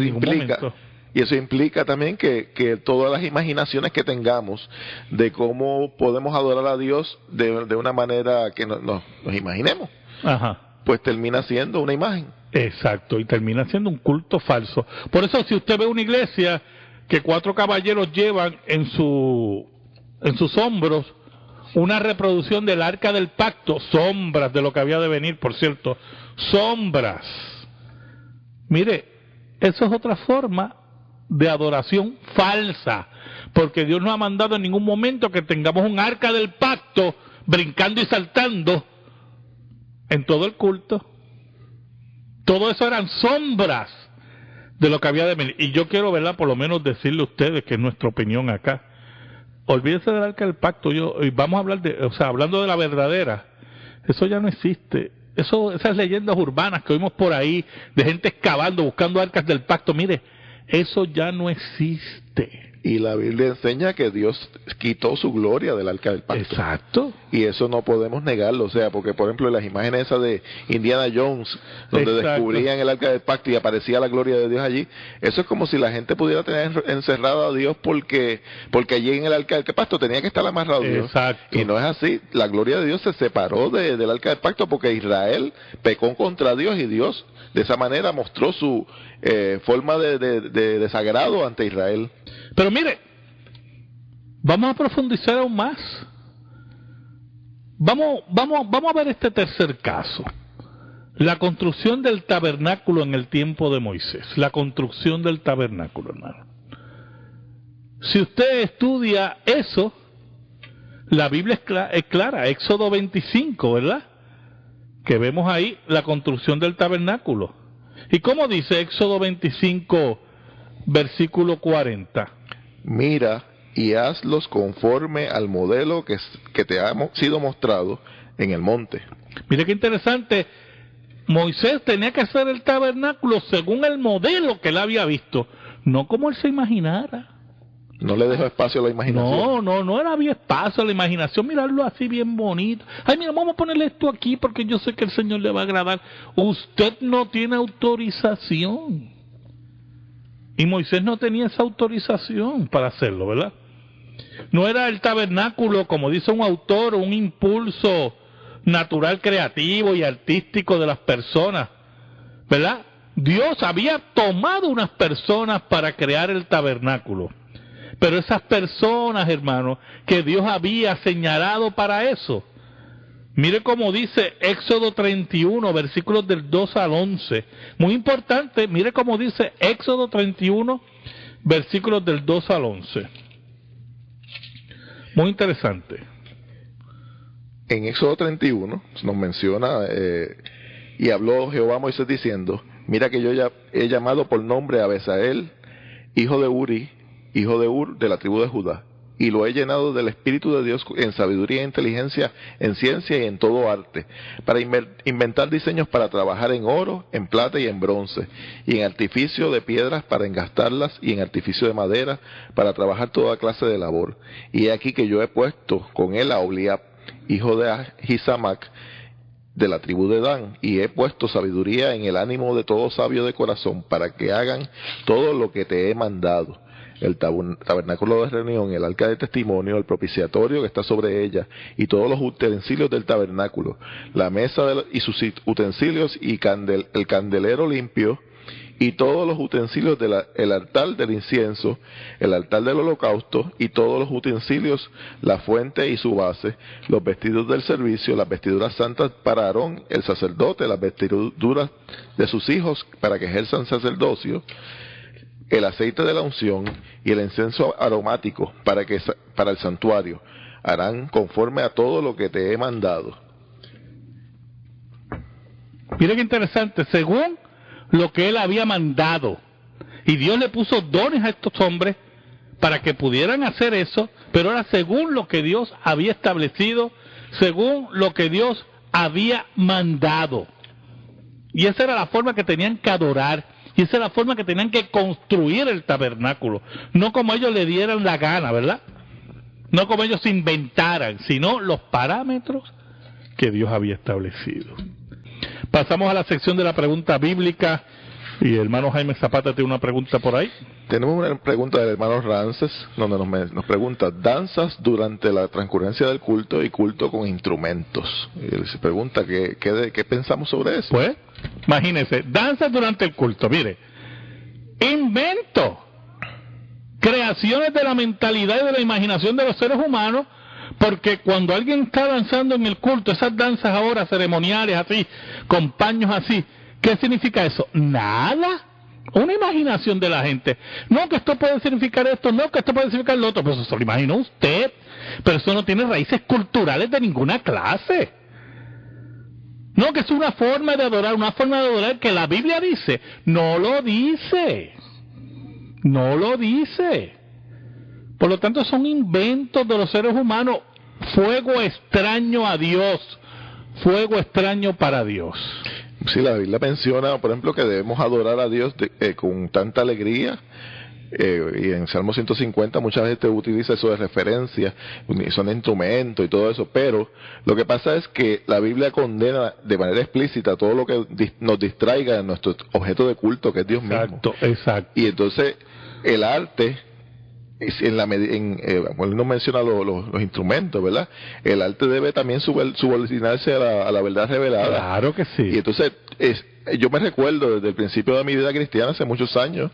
implica también que todas las imaginaciones que tengamos de cómo podemos adorar a Dios de una manera que nos imaginemos, ajá, pues termina siendo una imagen. Exacto, y termina siendo un culto falso. Por eso, si usted ve una iglesia que 4 caballeros llevan en sus hombros una reproducción del Arca del Pacto, sombras de lo que había de venir, por cierto, sombras. Mire, eso es otra forma de adoración falsa, porque Dios no ha mandado en ningún momento que tengamos un Arca del Pacto brincando y saltando en todo el culto. Todo eso eran sombras de lo que había de venir. Y yo quiero, ¿verdad?, por lo menos decirle a ustedes, que es nuestra opinión acá, olvídense del Arca del Pacto. Y vamos a hablar hablando de la verdadera, eso ya no existe. Esas leyendas urbanas que oímos por ahí, de gente excavando, buscando arcas del pacto, mire, eso ya no existe. Y la Biblia enseña que Dios quitó su gloria del Arca del Pacto. Exacto. Y eso no podemos negarlo, o sea, porque por ejemplo las imágenes esas de Indiana Jones, donde exacto, descubrían el Arca del Pacto y aparecía la gloria de Dios allí, eso es como si la gente pudiera tener encerrado a Dios porque allí en el Arca del Pacto tenía que estar amarrado Dios. Exacto. Y no es así, la gloria de Dios se separó del Arca del Pacto porque Israel pecó contra Dios y Dios de esa manera mostró su forma de desagrado ante Israel. Pero mire, vamos a profundizar aún más. Vamos a ver este tercer caso. La construcción del tabernáculo en el tiempo de Moisés. La construcción del tabernáculo, hermano. Si usted estudia eso, la Biblia es clara, Éxodo 25, ¿verdad? Que vemos ahí la construcción del tabernáculo. ¿Y cómo dice Éxodo 25, versículo 40? Mira y hazlos conforme al modelo que te ha sido mostrado en el monte. Mire qué interesante. Moisés tenía que hacer el tabernáculo según el modelo que él había visto, no como él se imaginara. No le dejó espacio a la imaginación. No había espacio a la imaginación, mirarlo así bien bonito. Ay, mira, vamos a ponerle esto aquí porque yo sé que el Señor le va a agradar. Usted no tiene autorización. Y Moisés no tenía esa autorización para hacerlo, ¿verdad? No era el tabernáculo, como dice un autor, un impulso natural, creativo y artístico de las personas, ¿verdad? Dios había tomado unas personas para crear el tabernáculo. Pero esas personas, hermanos, que Dios había señalado para eso, mire cómo dice Éxodo 31, versículos del 2 al 11. Muy importante, mire cómo dice Éxodo 31, versículos del 2 al 11. Muy interesante. En Éxodo 31 nos menciona, y habló Jehová a Moisés diciendo, mira que yo ya he llamado por nombre a Besael, hijo de Uri, hijo de Ur, de la tribu de Judá, y lo he llenado del Espíritu de Dios en sabiduría e inteligencia, en ciencia y en todo arte, para inventar diseños para trabajar en oro, en plata y en bronce, y en artificio de piedras para engastarlas, y en artificio de madera para trabajar toda clase de labor. Y he aquí que yo he puesto con él a Oliab, hijo de Ahisamac, de la tribu de Dan, y he puesto sabiduría en el ánimo de todo sabio de corazón, para que hagan todo lo que te he mandado. El tabernáculo de reunión, el arca de testimonio, el propiciatorio que está sobre ella, y todos los utensilios del tabernáculo, la mesa y sus utensilios, y el candelero limpio, y todos los utensilios del altar del incienso, el altar del holocausto, y todos los utensilios, la fuente y su base, los vestidos del servicio, las vestiduras santas para Aarón, el sacerdote, las vestiduras de sus hijos para que ejerzan sacerdocio, el aceite de la unción y el incienso aromático para el santuario. Harán conforme a todo lo que te he mandado. Mira qué interesante, según lo que él había mandado. Y Dios le puso dones a estos hombres para que pudieran hacer eso, pero era según lo que Dios había establecido, según lo que Dios había mandado. Y esa era la forma que tenían que adorar, y esa era la forma que tenían que construir el tabernáculo. No como ellos le dieran la gana, ¿verdad? No como ellos inventaran, sino los parámetros que Dios había establecido. Pasamos a la sección de la pregunta bíblica, y el hermano Jaime Zapata tiene una pregunta por ahí. Tenemos una pregunta del hermano Rances, donde nos pregunta: danzas durante la transcurrencia del culto y culto con instrumentos. Y él se pregunta qué pensamos sobre eso. Pues, imagínense, danzas durante el culto, mire, invento, creaciones de la mentalidad y de la imaginación de los seres humanos, porque cuando alguien está danzando en el culto, esas danzas ahora ceremoniales así, con paños así, ¿qué significa eso? Nada. Una imaginación de la gente. No, que esto puede significar esto, no, que esto puede significar lo otro. Pues eso lo imaginó usted. Pero eso no tiene raíces culturales de ninguna clase. No, que es una forma de adorar que la Biblia dice. No lo dice. No lo dice. Por lo tanto, son inventos de los seres humanos. Fuego extraño a Dios. Fuego extraño para Dios. Sí, la Biblia menciona, por ejemplo, que debemos adorar a Dios con tanta alegría, y en Salmo 150 muchas veces te utiliza eso de referencia, son instrumentos y todo eso, pero lo que pasa es que la Biblia condena de manera explícita todo lo que nos distraiga de nuestro objeto de culto, que es Dios mismo. Exacto, exacto. Y entonces el arte, bueno, no menciona los instrumentos, ¿verdad? El arte debe también subordinarse a la verdad revelada. Claro que sí. Y entonces, yo me recuerdo desde el principio de mi vida cristiana, hace muchos años,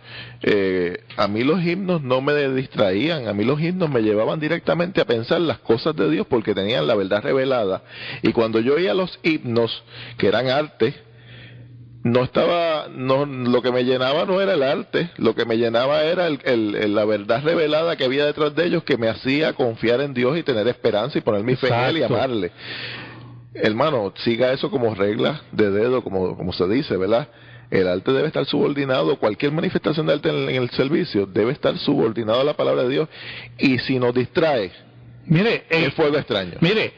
a mí los himnos no me distraían, a mí los himnos me llevaban directamente a pensar las cosas de Dios porque tenían la verdad revelada. Y cuando yo oía los himnos, que eran arte, lo que me llenaba no era el arte, lo que me llenaba era la verdad revelada que había detrás de ellos, que me hacía confiar en Dios y tener esperanza y poner mi fe en Él y amarle. Hermano, siga eso como regla de dedo, como se dice, ¿verdad? El arte debe estar subordinado, cualquier manifestación de arte en el servicio debe estar subordinado a la palabra de Dios, y si nos distrae, mire, el fuego extraño. Mire,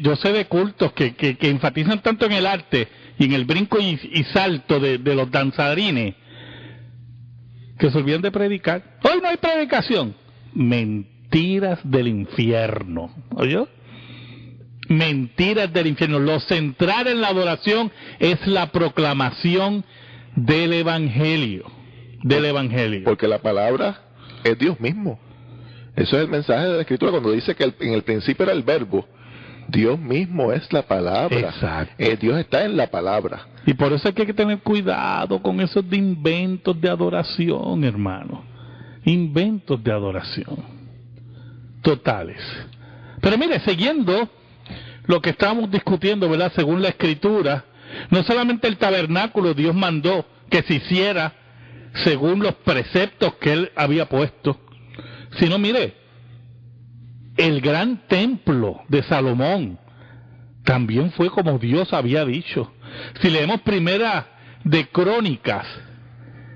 yo sé de cultos que enfatizan tanto en el arte y en el brinco y salto de los danzarines, que se olvidan de predicar. Hoy no hay predicación. Mentiras del infierno. ¿Oyó? Mentiras del infierno. Lo central en la adoración es la proclamación del Evangelio. Del Evangelio. Porque la palabra es Dios mismo. Eso es el mensaje de la Escritura cuando dice que en el principio era el verbo. Dios mismo es la palabra. Exacto. Dios está en la palabra. Y por eso hay que tener cuidado con esos de inventos de adoración, hermano. Inventos de adoración. Totales. Pero mire, siguiendo lo que estábamos discutiendo, ¿verdad? Según la Escritura, no solamente el tabernáculo Dios mandó que se hiciera según los preceptos que Él había puesto, sino, mire, el gran templo de Salomón también fue como Dios había dicho. Si leemos Primera de Crónicas,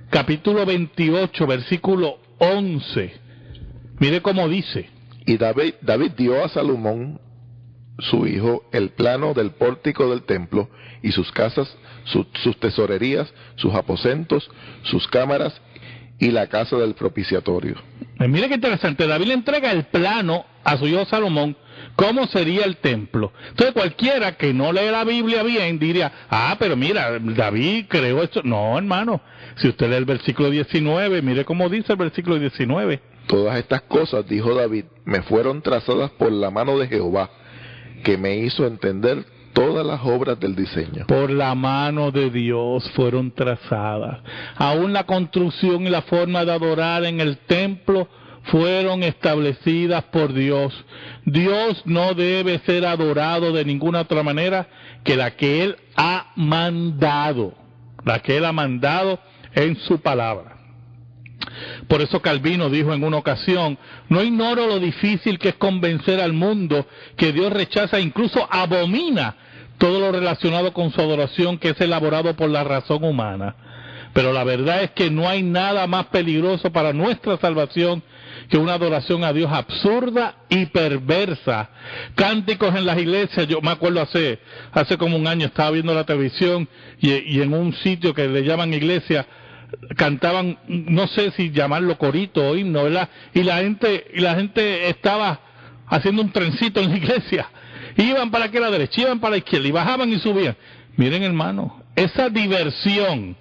capítulo 28, versículo 11, mire cómo dice. Y David dio a Salomón, su hijo, el plano del pórtico del templo y sus casas, sus tesorerías, sus aposentos, sus cámaras y la casa del propiciatorio. Mire qué interesante, David le entrega el plano a su hijo Salomón, cómo sería el templo. Entonces cualquiera que no lee la Biblia bien diría, pero mira, David creó esto. No, hermano, si usted lee el versículo 19, mire cómo dice el versículo 19. Todas estas cosas, dijo David, me fueron trazadas por la mano de Jehová, que me hizo entender todas las obras del diseño. Por la mano de Dios fueron trazadas. Aún la construcción y la forma de adorar en el templo fueron establecidas por Dios. Dios no debe ser adorado de ninguna otra manera que la que Él ha mandado. La que Él ha mandado en su palabra. Por eso Calvino dijo en una ocasión: no ignoro lo difícil que es convencer al mundo que Dios rechaza e incluso abomina todo lo relacionado con su adoración que es elaborado por la razón humana. Pero la verdad es que no hay nada más peligroso para nuestra salvación que una adoración a Dios absurda y perversa. Cánticos en las iglesias, yo me acuerdo hace como un año estaba viendo la televisión y en un sitio que le llaman iglesia cantaban, no sé si llamarlo corito o himno, ¿verdad? Y la gente estaba haciendo un trencito en la iglesia. Iban para aquí a la derecha, iban para la izquierda y bajaban y subían. Miren, hermano, esa diversión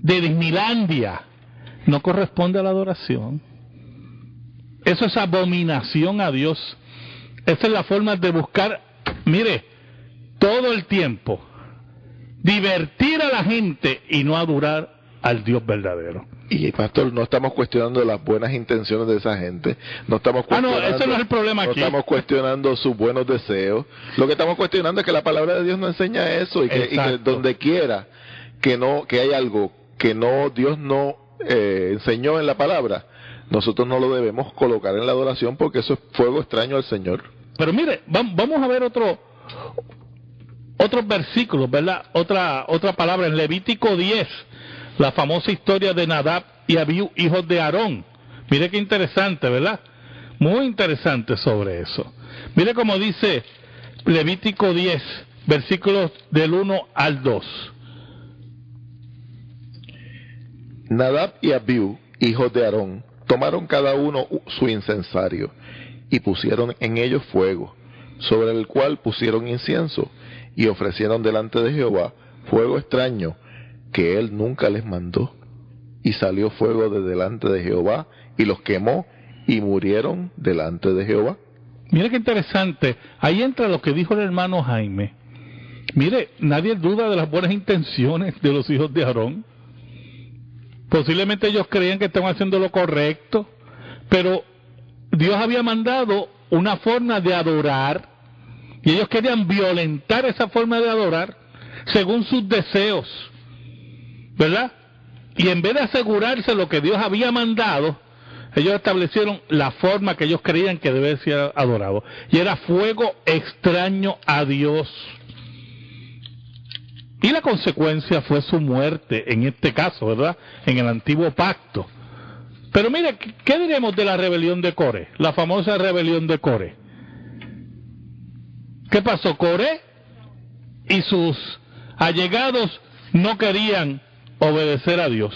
de Disneylandia no corresponde a la adoración. Eso es abominación a Dios. Esa es la forma de buscar, mire, todo el tiempo divertir a la gente y no adorar al Dios verdadero. Y pastor, no estamos cuestionando las buenas intenciones de esa gente, no estamos cuestionando, ese no es el problema aquí. No estamos cuestionando sus buenos deseos. Lo que estamos cuestionando es que la palabra de Dios no enseña eso y que donde quiera que hay algo que Dios no enseñó en la palabra, nosotros no lo debemos colocar en la adoración porque eso es fuego extraño al Señor. Pero mire, vamos a ver otros versículos, ¿verdad? Otra palabra en Levítico 10, la famosa historia de Nadab y Abiú, hijos de Aarón. Mire qué interesante, ¿verdad? Muy interesante sobre eso. Mire cómo dice Levítico 10, versículos del 1 al 2. Nadab y Abiú, hijos de Aarón, tomaron cada uno su incensario y pusieron en ellos fuego, sobre el cual pusieron incienso y ofrecieron delante de Jehová fuego extraño que él nunca les mandó. Y salió fuego de delante de Jehová y los quemó y murieron delante de Jehová. Mire qué interesante, ahí entra lo que dijo el hermano Jaime. Mire, nadie duda de las buenas intenciones de los hijos de Aarón. Posiblemente ellos creían que estaban haciendo lo correcto, pero Dios había mandado una forma de adorar y ellos querían violentar esa forma de adorar según sus deseos, ¿verdad? Y en vez de asegurarse lo que Dios había mandado, ellos establecieron la forma que ellos creían que debe ser adorado, y era fuego extraño a Dios. Y la consecuencia fue su muerte, en este caso, ¿verdad? En el antiguo pacto. Pero mire, ¿qué diremos de la rebelión de Coré? La famosa rebelión de Coré. ¿Qué pasó? Coré y sus allegados no querían obedecer a Dios.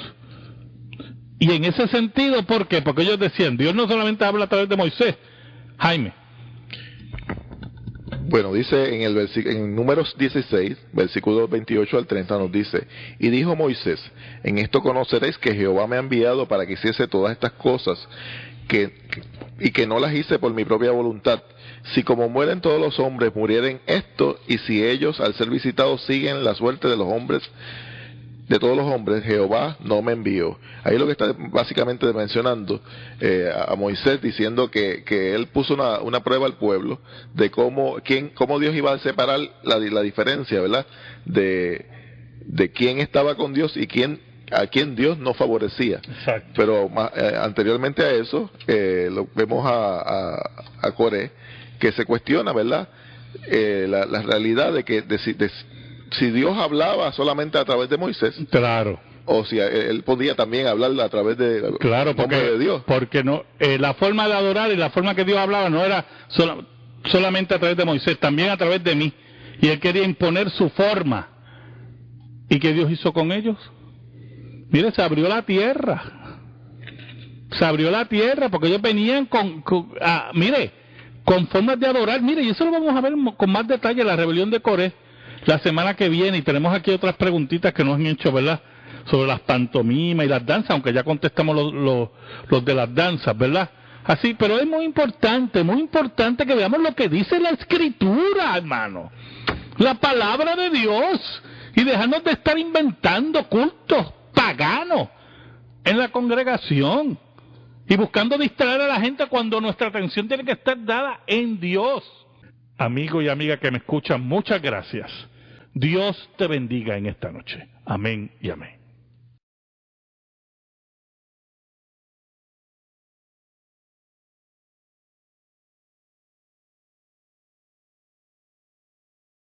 Y en ese sentido, ¿por qué? Porque ellos decían, Dios no solamente habla a través de Moisés. Jaime. Bueno, dice en Números 16, versículos 28 al 30, nos dice: y dijo Moisés, en esto conoceréis que Jehová me ha enviado para que hiciese todas estas cosas, y que no las hice por mi propia voluntad. Si como mueren todos los hombres, murieren estos, y si ellos al ser visitados siguen la suerte de los hombres, de todos los hombres, Jehová no me envió. Ahí lo que está básicamente mencionando a Moisés, diciendo que él puso una prueba al pueblo de cómo Dios iba a separar la diferencia, ¿verdad? De quién estaba con Dios y a quién Dios no favorecía. Exacto. Pero anteriormente a eso, lo vemos a Coré, que se cuestiona, ¿verdad? La realidad de que si Dios hablaba solamente a través de Moisés, claro, o si él podía también hablar a través de de Dios. Porque no, la forma de adorar y la forma que Dios hablaba no era solamente a través de Moisés, también a través de mí. Y él quería imponer su forma. ¿Y qué Dios hizo con ellos? Mire, se abrió la tierra. Se abrió la tierra porque ellos venían con formas de adorar. Mire, y eso lo vamos a ver con más detalle, la rebelión de Coré, la semana que viene. Y tenemos aquí otras preguntitas que nos han hecho, ¿verdad? Sobre las pantomimas y las danzas, aunque ya contestamos los de las danzas, ¿verdad? Así, pero es muy importante que veamos lo que dice la Escritura, hermano. la palabra de Dios y dejarnos de estar inventando cultos paganos en la congregación y buscando distraer a la gente cuando nuestra atención tiene que estar dada en Dios. Amigo y amiga que me escuchan, muchas gracias. Dios te bendiga en esta noche. Amén y amén.